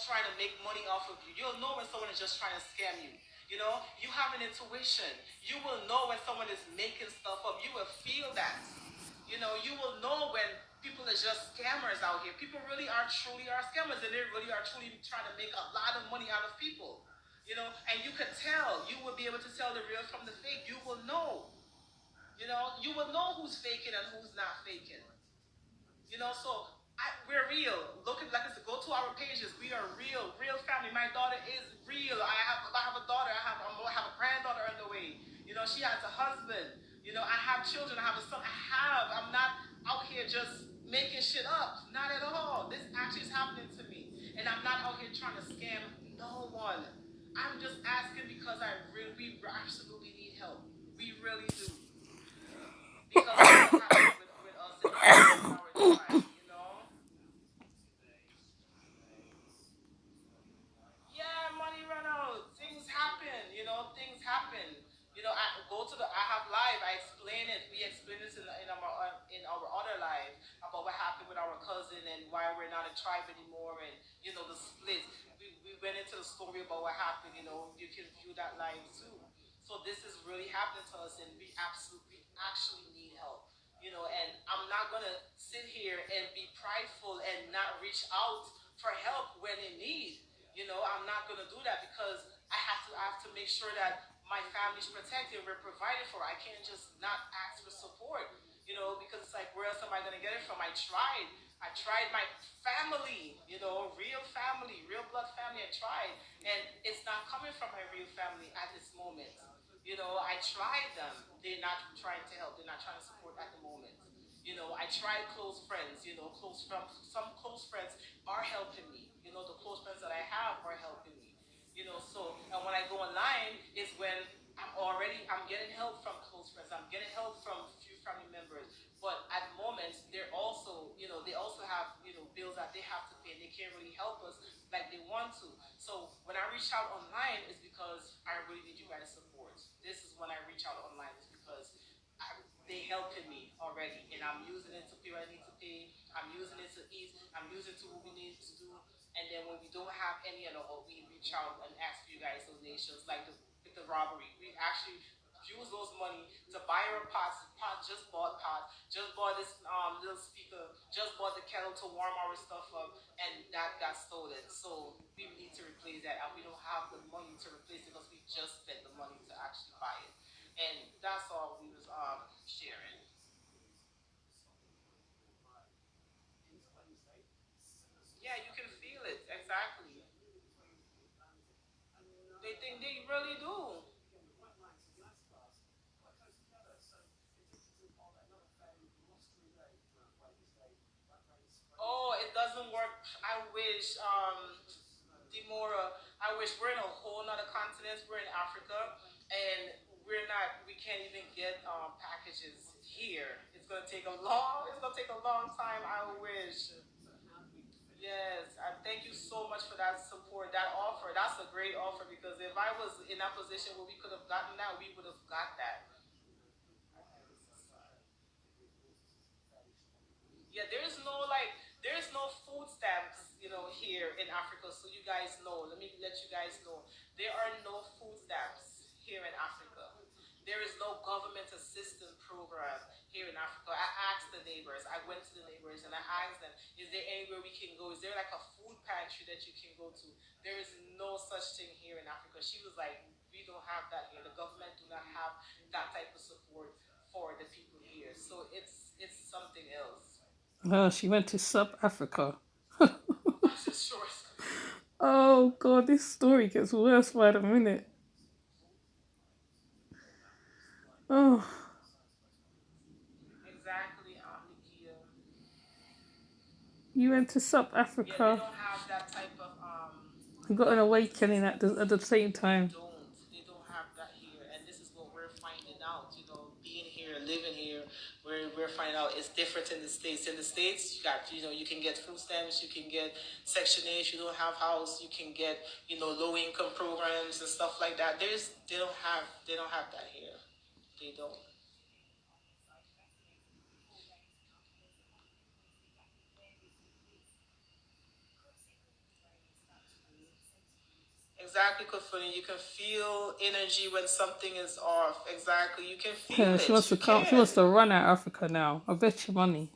trying to make money off of you. You'll know when someone is just trying to scam you. You know, you have an intuition. You will know when someone is making stuff up. You will feel that. You know, you will know when people are just scammers out here. People really are truly are scammers, and they really are truly trying to make a lot of money out of people. You know, and you could tell. You will be able to tell the real from the fake. You will know. You know, you will know who's faking and who's not faking. You know, so we're real. Look at, like I said, go to our pages. We are real, real family. My daughter is real. I have a daughter. I have a granddaughter on the way. You know, she has a husband. You know, I have children. I have a son. I'm not out here just making shit up. Not at all. This actually is happening to me, and I'm not out here trying to scam no one. I'm just asking because we absolutely need help. We really do, because of what happened with us in our tribe. You know. Yeah, money run out. Things happen, you know, things happen. You know, I have live, I explain it. We explain this in our other live about what happened with our cousin and why we're not a tribe anymore, and you know, the split. We went into the story about what happened, you know, you can view that live too. So this is really happening to us, and we actually need help. You know, and I'm not gonna sit here and be prideful and not reach out for help when in need. You know, I'm not gonna do that because I have to make sure that my family's protected, we're provided for. I can't just not ask for support. You know, because it's like, where else am I gonna get it from? I tried my family, you know, real family, real blood family. I tried, and it's not coming from my real family at this moment. You know, I tried them. They're not trying to help. They're not trying to support at the moment. You know, I tried close friends. You know, some close friends are helping me. You know, the close friends that I have are helping me. You know, so and when I go online is when I'm getting help from close friends. I'm getting help from few family members. But at moments they're also, you know, they also have, you know, bills that they have to pay. They can't really help us like they want to. So when I reach out online is because I really need you guys' support. This is when I reach out online is because they helping me already, and I'm using it to pay what I need to pay. I'm using it to eat. I'm using it to what we need to do. And then when we don't have any at all, we reach out and ask for you guys donations, like with the robbery. We actually use those money to buy our pots. Just bought pot. Just bought this little speaker. Just bought the kettle to warm our stuff up, and that got stolen. So we need to replace that, and we don't have the money to replace it because we just spent the money to actually buy it. And that's all we was sharing. Yeah, you can feel it exactly. They think they really do. Oh, it doesn't work. I wish, Demora, I wish we're in a whole nother continent. We're in Africa, and we can't even get packages here. It's gonna take a long time. I wish. Yes, and thank you so much for that support, that offer. That's a great offer because if I was in that position where we could have gotten that, we would have got that. Yeah, there's no food stamps, you know, here in Africa. So you guys know. Let me let you guys know. There are no food stamps here in Africa. There is no government assistance program here in Africa. I asked the neighbors. I went to the neighbors and I asked them, is there anywhere we can go? Is there like a food pantry that you can go to? There is no such thing here in Africa. She was like, we don't have that here. The government do not have that type of support for the people here. So it's something else. Oh, she went to South Africa. I'm just sure. Oh god, this story gets worse by the minute. Oh, Exactly, Nikia. you went to South Yeah, they Africa. don't have that type of You got an government awakening assistance. at the same They time. don't. They don't have that here, and this is what we're finding out. You know, being here, living here, we're finding out it's different in the states. In the states, you got, you know, you can get food stamps, you can get Section 8. If you don't have house, you can get, you know, low income programs and stuff like that. They don't have that here. They don't. Exactly, Kufuni. You can feel energy when something is off. Exactly. You can feel Yeah, she it. wants You to come. She can. wants to run out of Africa now. I bet you money.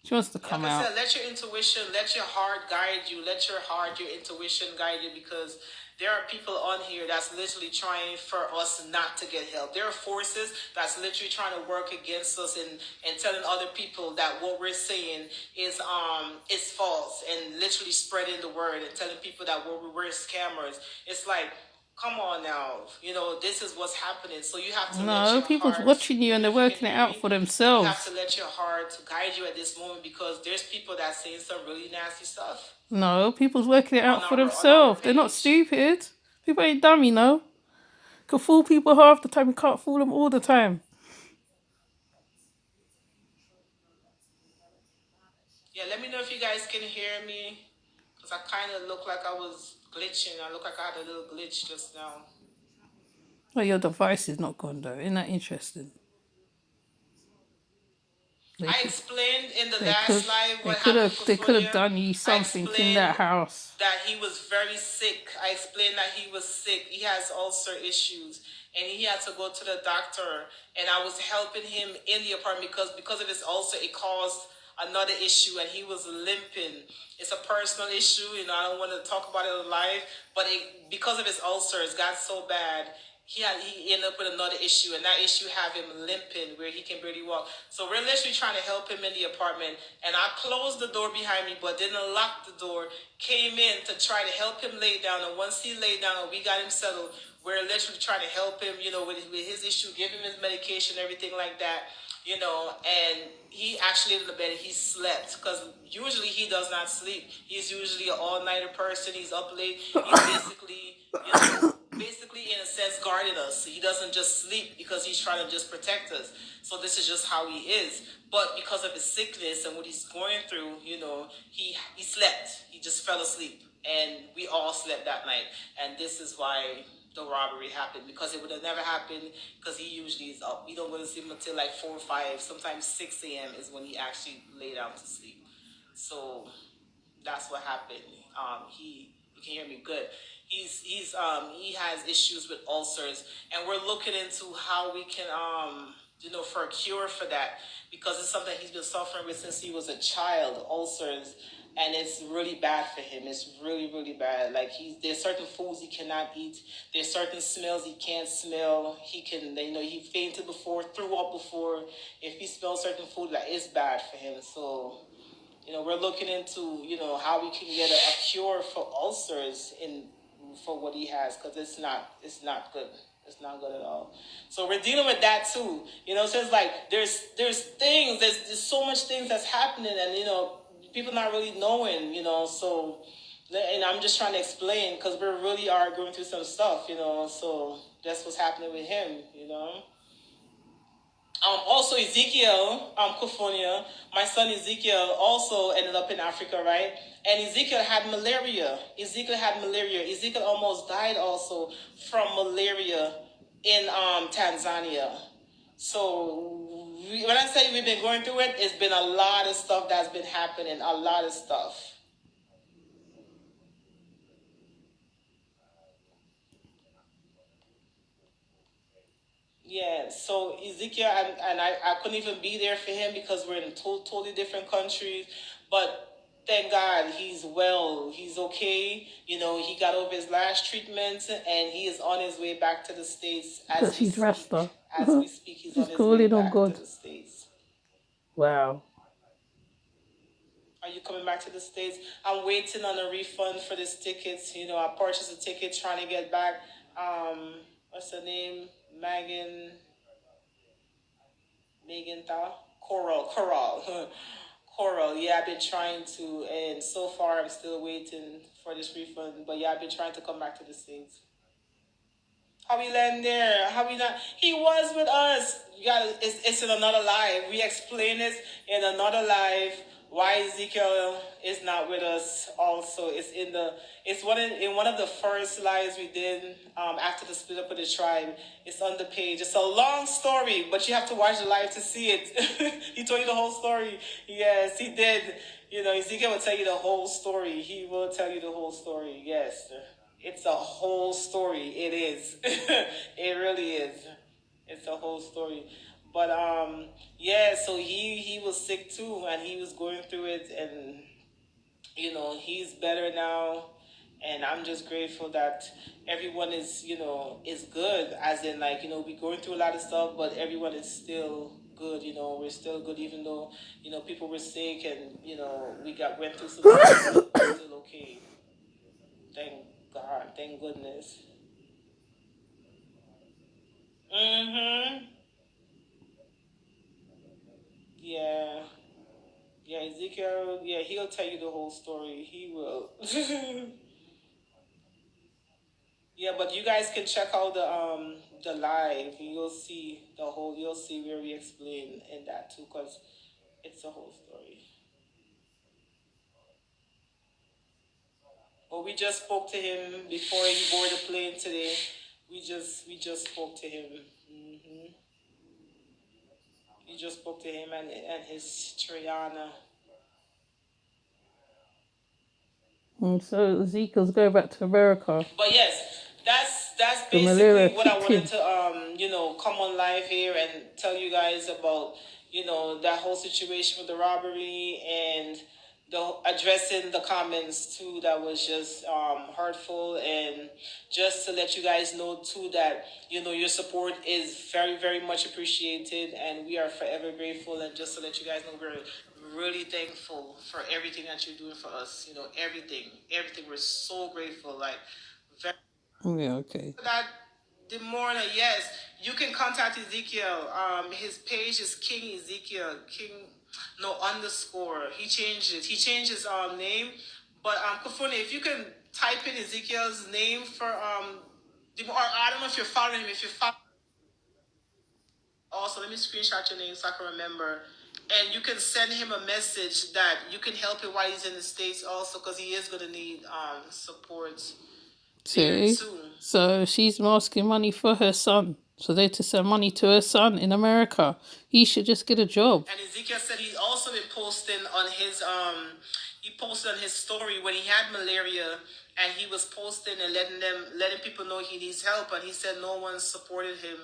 She wants to Like come I out. said, let your intuition, let your heart guide you. Let your heart, your intuition guide you because there are people on here that's literally trying for us not to get help. There are forces that's literally trying to work against us and telling other people that what we're saying is false and literally spreading the word and telling people that we're scammers. It's like, come on now, this is what's happening. So you have to let No, your people's heart, watching you and they're if you can working it hear out me, for you have to themselves. let your heart guide you at this moment because there's people that saying some really nasty stuff No, people's working it on out for our themselves. They're not page. stupid. People ain't dumb, you know. Can fool people half the time. You can't fool them all the time. Yeah, let me know if you guys can hear me because I kind of look like I was glitching. I look like I had a little glitch just now. Well, your device is not gone though. Isn't that interesting? They I could, explained in the they last could, live what happened for they could have Fulia. done you I something in explained that house. that he was very sick. I explained that he was sick. He has ulcer issues, and he had to go to the doctor. And I was helping him in the apartment because of his ulcer, it caused another issue, and he was limping. It's a personal issue, I don't want to talk about it live, but because of his ulcers, got so bad he ended up with another issue, and that issue have him limping where he can barely walk. So we're literally trying to help him in the apartment, and I closed the door behind me, but didn't lock the door. Came in to try to help him lay down, and once he laid down and we got him settled, we're literally trying to help him, with his issue, give him his medication, everything like that. And he actually in the bed, he slept because usually he does not sleep. He's usually an all-nighter person. He's up late. He's basically in a sense guarding us. He doesn't just sleep because he's trying to just protect us. So this is just how he is. But because of his sickness and what he's going through, he slept. He just fell asleep, and we all slept that night. And this is why the robbery happened, because it would have never happened because he usually is up. We don't go to sleep until like 4 or 5, sometimes 6 a.m. is when he actually lay down to sleep. So that's what happened. He You can hear me good. He has issues with ulcers, and we're looking into how we can for a cure for that, because it's something he's been suffering with since he was a child, ulcers, and it's really bad for him. It's really really bad. Like there's certain foods he cannot eat. There's certain smells he can't smell. He fainted before, threw up before. If he smells certain food, that is bad for him. So we're looking into how we can get a cure for ulcers in for what he has, because it's not good. It's not good at all. So we're dealing with that too. So it's like there's things there's so much things that's happening, and people not really knowing. So and I'm just trying to explain because we really are going through some stuff. So that's what's happening with him. Also Ezekiel, Kufonia, my son Ezekiel also ended up in Africa, right? And Ezekiel had malaria. Ezekiel almost died also from malaria in Tanzania. So when I say we've been going through it, it's been a lot of stuff that's been happening, a lot of stuff. Yeah, so Ezekiel and I couldn't even be there for him because we're in totally different countries. But thank God he's well. He's okay. He got over his last treatment and he is on his way back to the States as Because we she's speak. Rasta. As we speak, he's on She's his way calling on back to God. the States. Wow. Are you coming back to the States? I'm waiting on a refund for this tickets. I purchased a ticket trying to get back. What's her name? Megan Tha? Coral. Coral. Yeah, I've been trying to, and so far I'm still waiting for this refund. But yeah, I've been trying to come back to the States. How we land there? How we not? He was with us. You got it's in another life. We explain it in another life why Ezekiel is not with us. Also, it's in one of the first lives we did after the split up of the tribe. It's on the page. It's a long story, but you have to watch the live to see it. He told you the whole story. Yes, he did. Ezekiel will tell you the whole story. He will tell you the whole story. Yes. It's a whole story. It is. It really is. It's a whole story. But yeah, so he was sick too, and he was going through it, and he's better now. And I'm just grateful that everyone is is good, as in, like, we're going through a lot of stuff, but everyone is still good. We're still good, even though people were sick, and we got went through some stuff, but we're still okay. Thank God, thank goodness. Mm-hmm. Yeah. Yeah, Ezekiel, yeah, he'll tell you the whole story. He will. Yeah, but you guys can check out the live. You'll see where we explain in that too, cause it's a whole story. But we just spoke to him before he boarded the plane today. We just spoke to him. Hmm. We just spoke to him and his Triana. And so Ezekiel's going back to America. But yes, that's The malaria basically what I kicked wanted him. to come on live here and tell you guys about that whole situation with the robbery, and the addressing the comments too that was just hurtful, and just to let you guys know too that your support is very, very much appreciated, and we are forever grateful. And just to let you guys know, we're really thankful for everything that you're doing for us. Everything, we're so grateful, like, very. Yeah, okay. That the morning, yes, you can contact Ezekiel. His page is King Ezekiel. King, no underscore. He changed it. He changed his name. But Kufuni, if you can type in Ezekiel's name for or I don't know if you're following him. If you follow, also let me screenshot your name so I can remember. And you can send him a message that you can help him while he's in the States also, because he is gonna need support there See? too. So she's asking money for her son. So they're to send money to her son in America. He should just get a job. And Ezekiel said he also been posting on his he posted on his story when he had malaria, and he was posting and letting people know he needs help, and he said no one supported him.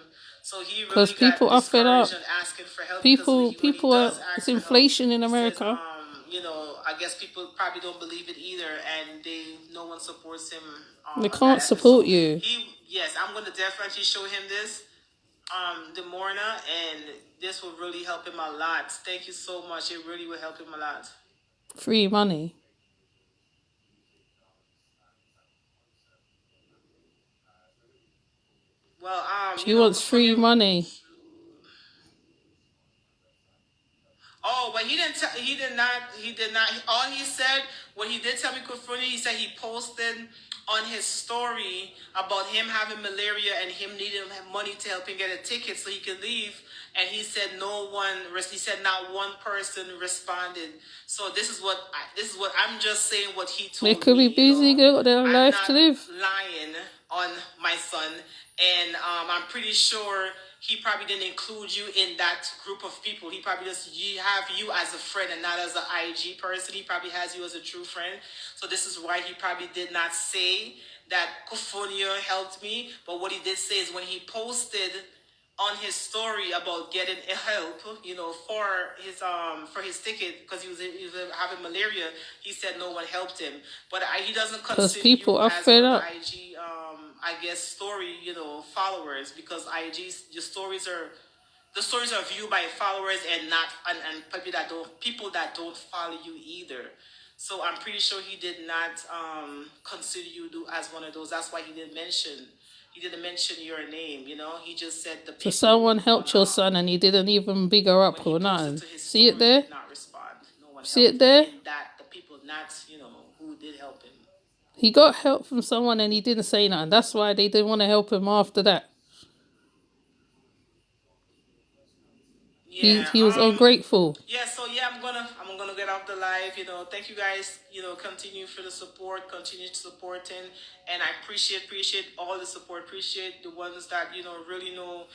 So he Because really got people are fed discouraged up. and asking for help, because when he People are, does it's ask for help, inflation in he says America. I guess people probably don't believe it either, and no one supports him They on that can't aspect. support So you. yes, I'm gonna definitely show him this Demorna, and this will really help him a lot. Thank you so much. It really will help him a lot. Free money. Well, She wants free Kufunia. money. Oh, but he didn't. He did not. He did not. All he said, what he did tell me, Kufunia, he said he posted on his story about him having malaria and him needing money to help him get a ticket so he could leave. And he said no one. He said not one person responded. So this is what I'm just saying. What he They told could be me. busy, they got their I'm life not to live. lying on my son, and I'm pretty sure he probably didn't include you in that group of people. He probably just have you as a friend and not as an IG person. He probably has you as a true friend. So this is why he probably did not say that Kufonio helped me. But what he did say is when he posted on his story about getting help, for his ticket, because he was having malaria. He said no one helped him, but he doesn't Because consider people you are as fed one of the up. IG, I guess, story, followers, because IG's the stories are viewed by followers and not and people that don't follow you either. So I'm pretty sure he did not consider you as one of those. That's why he didn't mention your name. He just said the So people someone on helped your son and he didn't even big her when up he or posted nothing. to his See it story, he there? did not respond. No one See it helped him there? in that. The people not who did help him. He got help from someone and he didn't say nothing. That's why they didn't want to help him after that. He Yeah. he was ungrateful. Yeah. So yeah, I'm gonna get off the live. Thank you guys. Continue for the support. Continue supporting, and I appreciate all the support. Appreciate the ones that really know